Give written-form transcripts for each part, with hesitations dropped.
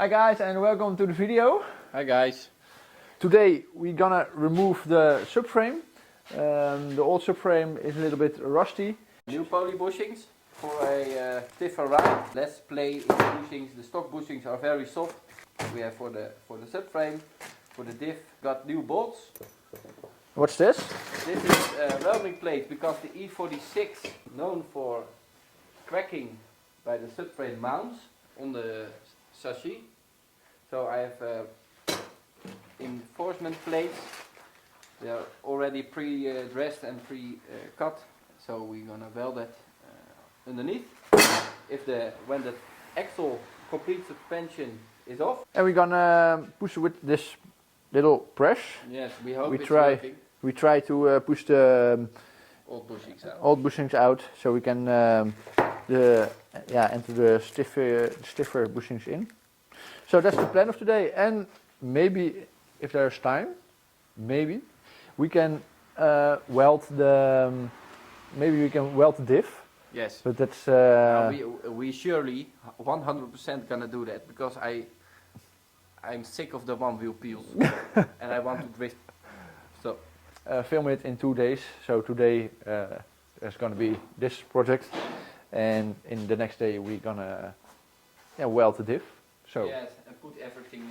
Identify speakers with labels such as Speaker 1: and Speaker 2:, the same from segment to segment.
Speaker 1: Hi guys and welcome to the video.
Speaker 2: Hi guys.
Speaker 1: Today we're gonna remove the subframe. The old subframe is a little bit rusty.
Speaker 2: New poly bushings for a stiffer ride. Less play in the bushings. The stock bushings are very soft. We have for the subframe, for the diff, got new bolts.
Speaker 1: What's this?
Speaker 2: This is welding plates because the E46 known for cracking by the subframe mounts on the chassis. So I have reinforcement plates. They are already pre-dressed and pre-cut. So we're gonna weld that underneath. When the axle complete suspension is off.
Speaker 1: And we're gonna push with this little press.
Speaker 2: Yes, we hope it's
Speaker 1: working. We try to push the
Speaker 2: old
Speaker 1: bushings out so we can enter the stiffer bushings in. So that's the plan of today, and maybe if there's time, maybe we can weld the diff.
Speaker 2: Yes.
Speaker 1: But that's
Speaker 2: we surely 100% gonna do that because I'm sick of the one wheel peels and I want to twist. So
Speaker 1: film it in 2 days. So today there's gonna be this project, and in the next day we're gonna weld the diff. So
Speaker 2: yes, and put everything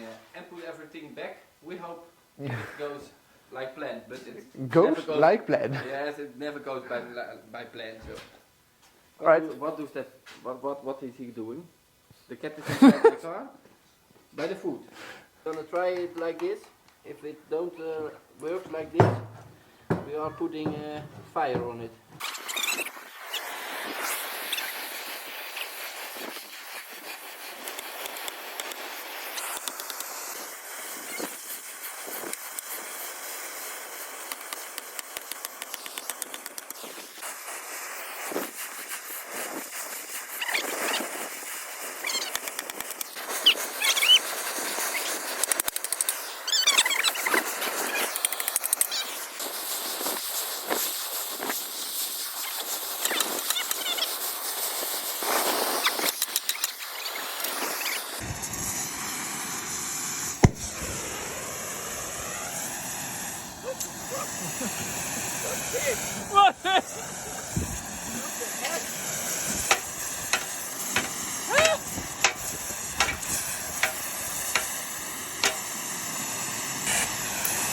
Speaker 2: back. We hope it goes like planned, but it
Speaker 1: goes like planned.
Speaker 2: Yes, it never goes by plan. So what is he doing? The cat is inside the car by the foot. Gonna try it like this. If it don't work like this, we are putting fire on it.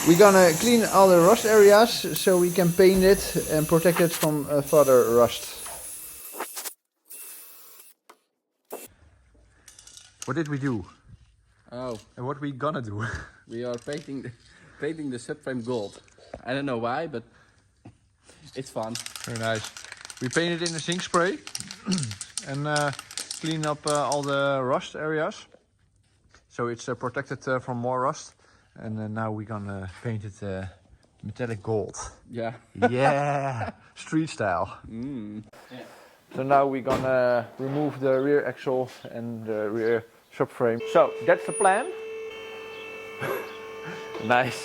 Speaker 1: We're gonna clean all the rust areas so we can paint it and protect it from further rust. What did we do?
Speaker 2: Oh,
Speaker 1: And what we gonna do?
Speaker 2: we are painting the subframe gold. I don't know why, but it's fun.
Speaker 1: Very nice. We painted in the zinc spray and clean up all the rust areas. So it's protected from more rust. And now we're gonna paint it metallic gold.
Speaker 2: Yeah.
Speaker 1: Yeah, street style.
Speaker 2: Mm. Yeah.
Speaker 1: So now we're gonna remove the rear axle and the rear subframe. So that's the plan. Nice.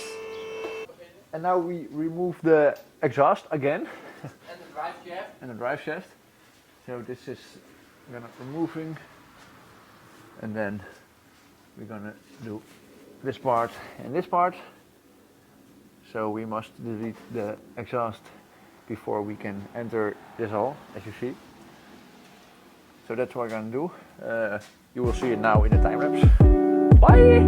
Speaker 1: And now we remove the exhaust again.
Speaker 2: And the drive shaft.
Speaker 1: And the drive shaft. So this is gonna removing, and then we're gonna do this part and this part. So we must delete the exhaust before we can enter this hole, as you see. So that's what we're gonna do. You will see it now in the time lapse. Bye!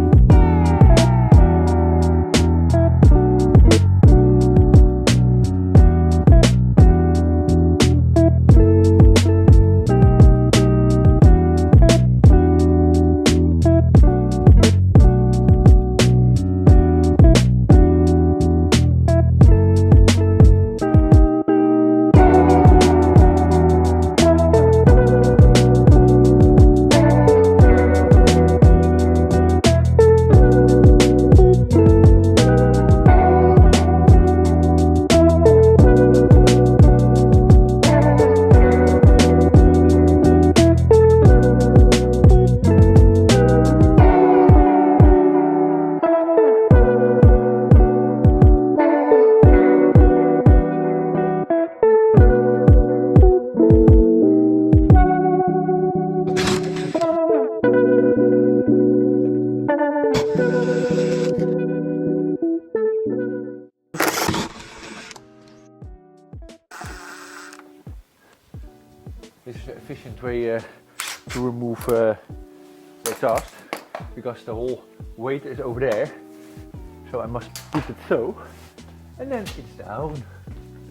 Speaker 1: this is an efficient way to remove the exhaust, because the whole weight is over there. So I must put it so, and then it's down.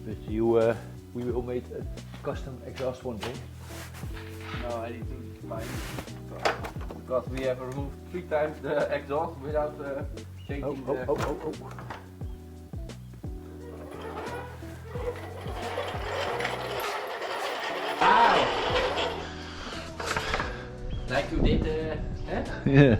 Speaker 1: But we will make a custom exhaust one day.
Speaker 2: No, I need to find it. Because we have removed 3 times the exhaust without changing the...
Speaker 1: Oh.
Speaker 2: Ow! Like you did, eh?
Speaker 1: Yeah.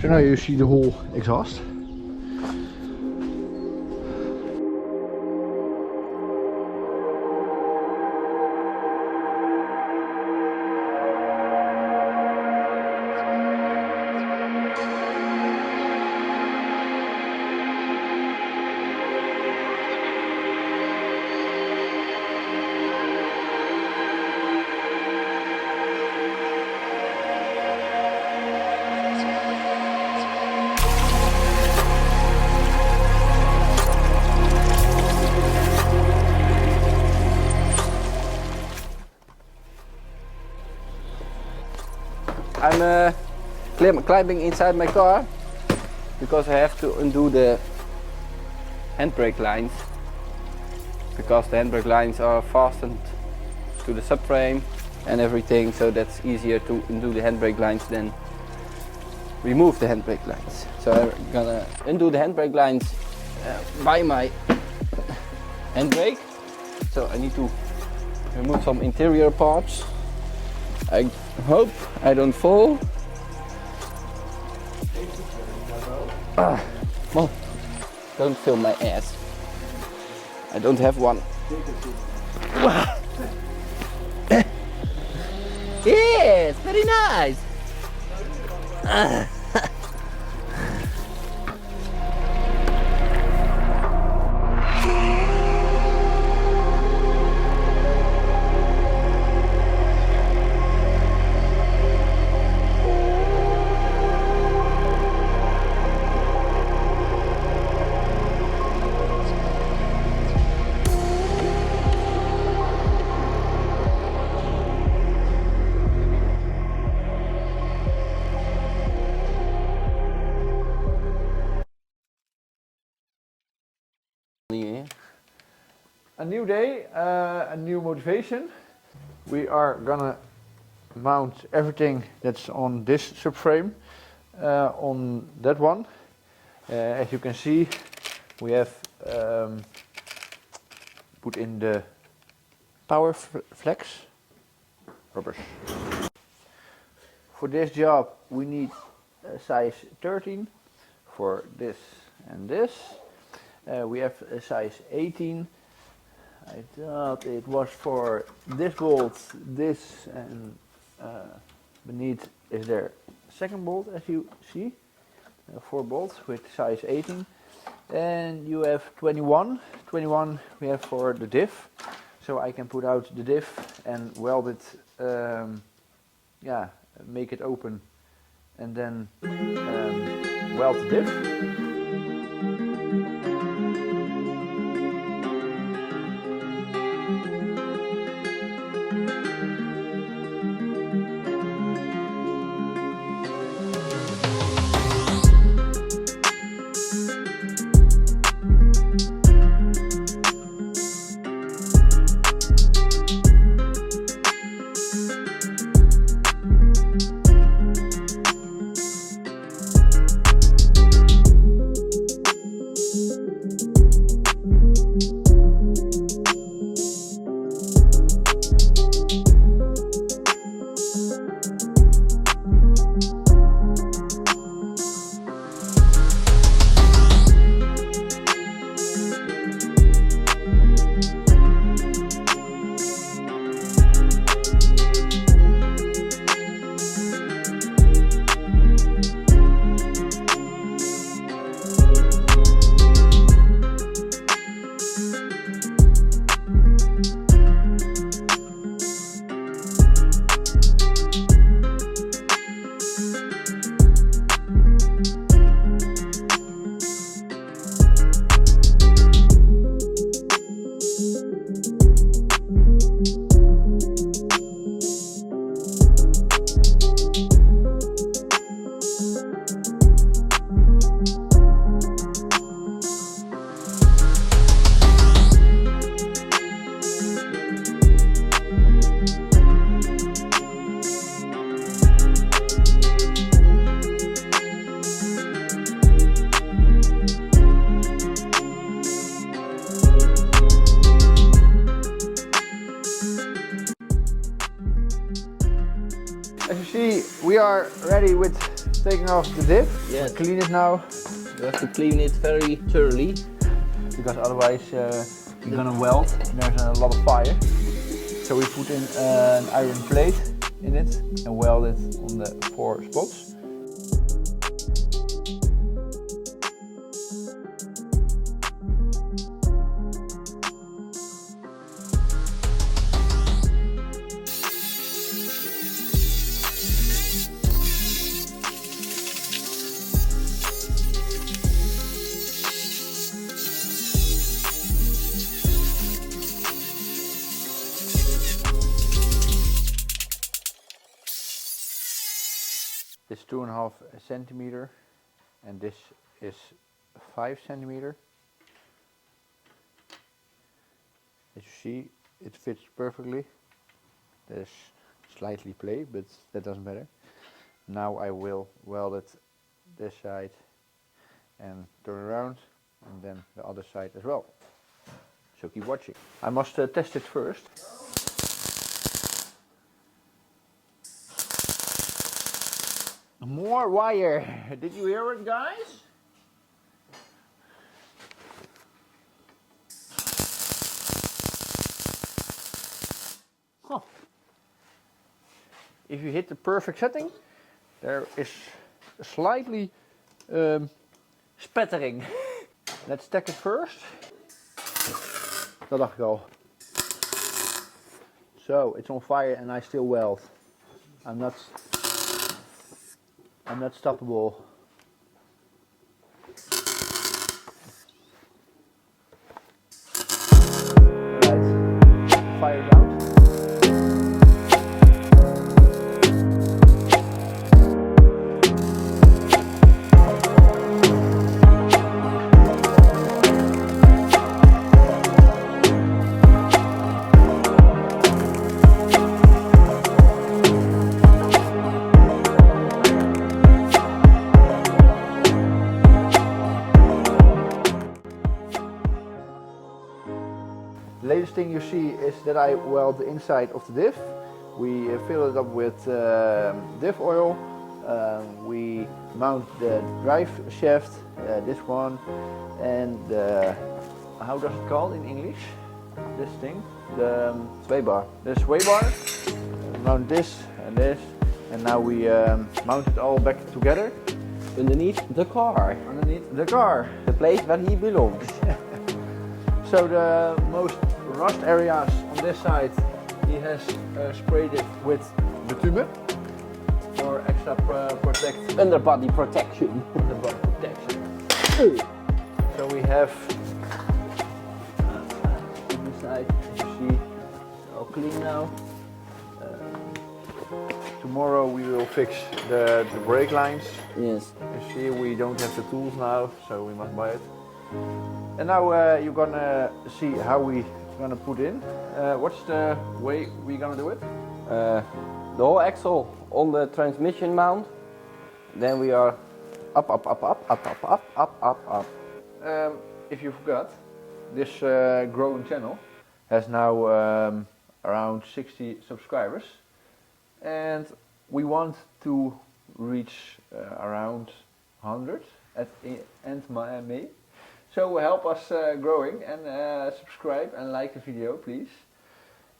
Speaker 1: So now you see the whole exhaust.
Speaker 2: I'm climbing inside my car because I have to undo the handbrake lines, because the handbrake lines are fastened to the subframe and everything, so that's easier to undo the handbrake lines than remove the handbrake lines. So I'm gonna undo the handbrake lines by my handbrake. So I need to remove some interior parts. I hope I don't fall. Well, don't film my ass. I don't have one. Yes, very nice.
Speaker 1: A new day, a new motivation. We are gonna mount everything that's on this subframe on that one. As you can see, we have put in the power flex rubbers. For this job we need a size 13 for this and this. We have a size 18. I thought it was for this bolt, this, and beneath is there second bolt, as you see. 4 bolts with size 18. And you have 21. 21 we have for the diff. So I can put out the diff and weld it, yeah, make it open and then weld the diff. we are ready with taking off the diff.
Speaker 2: Yes.
Speaker 1: Clean it now.
Speaker 2: You have to clean it very thoroughly.
Speaker 1: Because otherwise you're gonna weld and there's a lot of fire. So we put in an iron plate in it and weld it on the 4 spots. This 2.5 centimeter and this is 5 centimeter. As you see, it fits perfectly. There's slightly play, but that doesn't matter. Now I will weld it this side and turn around, and then the other side as well. So keep watching. I must test it first. More wire. Did you hear it, guys? Huh. If you hit the perfect setting, there is slightly spattering. Let's stack it first. Dat dacht ik al. So it's on fire and I still weld. I'm not stoppable. Right, fire down. The latest thing you see is that I weld the inside of the diff. We fill it up with diff oil. We mount the drive shaft, this one, and how does it called in English? This thing, the
Speaker 2: Sway bar.
Speaker 1: The sway bar. Mount this, and now we mount it all back together.
Speaker 2: Underneath the car.
Speaker 1: Underneath the car.
Speaker 2: The place where he belongs.
Speaker 1: So the most rust areas on this side, he has sprayed it with bitumen for extra protect.
Speaker 2: Underbody protection.
Speaker 1: Underbody protection. So we have on this side, as you see, all clean now. Tomorrow we will fix the brake lines.
Speaker 2: Yes.
Speaker 1: You see, we don't have the tools now, so we must buy it. And now you're gonna see how we gonna put in. What's the way we gonna do it?
Speaker 2: The whole axle on the transmission mount. Then we are up.
Speaker 1: If you forgot, this growing channel has now around 60 subscribers, and we want to reach around 100 at end May. So help us growing and subscribe and like the video, please.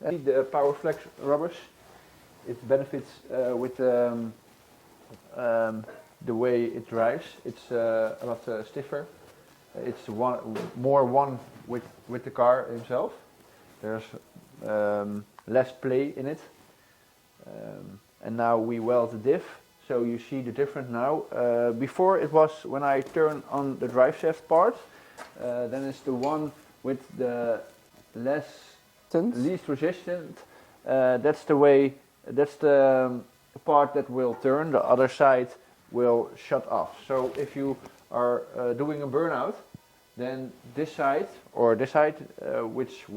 Speaker 1: The Power Flex rubbers, it benefits with the way it drives. It's a lot stiffer. It's one with the car himself. There's less play in it. And now we weld the diff, so you see the difference now. Before it was when I turn on the drive shaft part. Then it's the one with the least resistant. That's the way. That's the part that will turn. The other side will shut off. So if you are doing a burnout, then this side or this side, which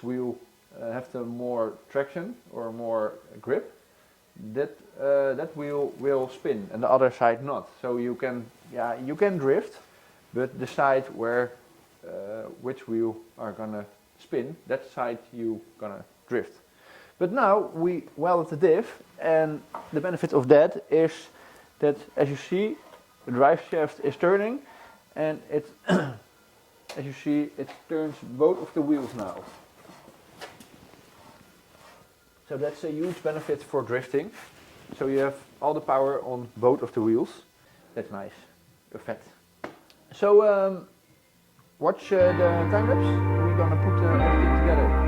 Speaker 1: wheel have the more traction or more grip, that wheel will spin, and the other side not. So you can drift. But the side where which wheel are gonna spin, that side you gonna drift. But now we welded the diff, and the benefit of that is that, as you see, the drive shaft is turning, and it, as you see, it turns both of the wheels now. So that's a huge benefit for drifting. So you have all the power on both of the wheels. That's nice. Perfect. So watch the time lapse. We're gonna put everything together.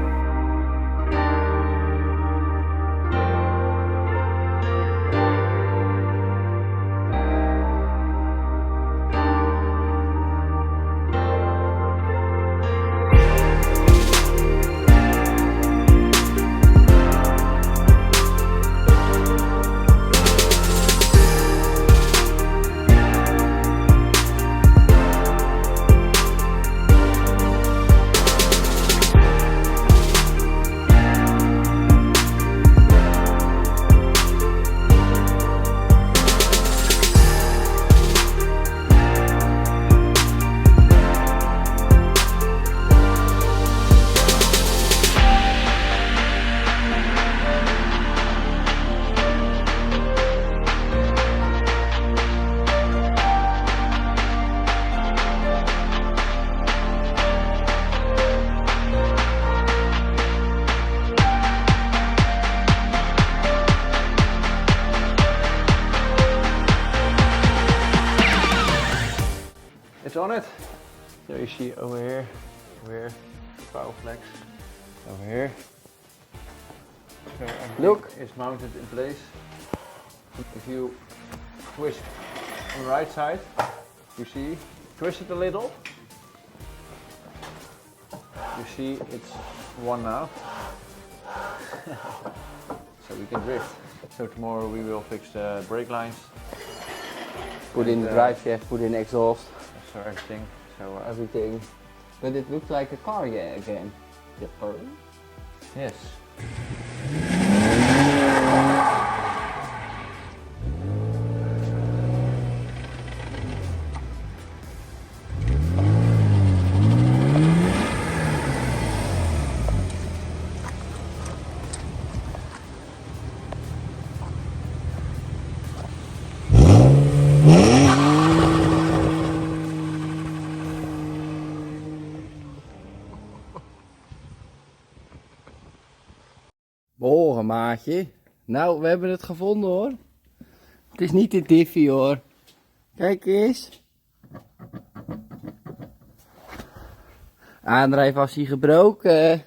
Speaker 1: It's on it. So you see over here, power flex, over here. So look, it's mounted in place. If you twist on the right side, you see, twist it a little. You see, it's one now. So we can drift. So tomorrow we will fix the brake lines.
Speaker 2: Put in the drive shaft, put in exhaust.
Speaker 1: So everything. So
Speaker 2: everything. But it looks like a car again. Yes. Boren, maatje. Nou, we hebben het gevonden hoor. Het is niet de Diffie hoor. Kijk eens. Aandrijf was hij gebroken.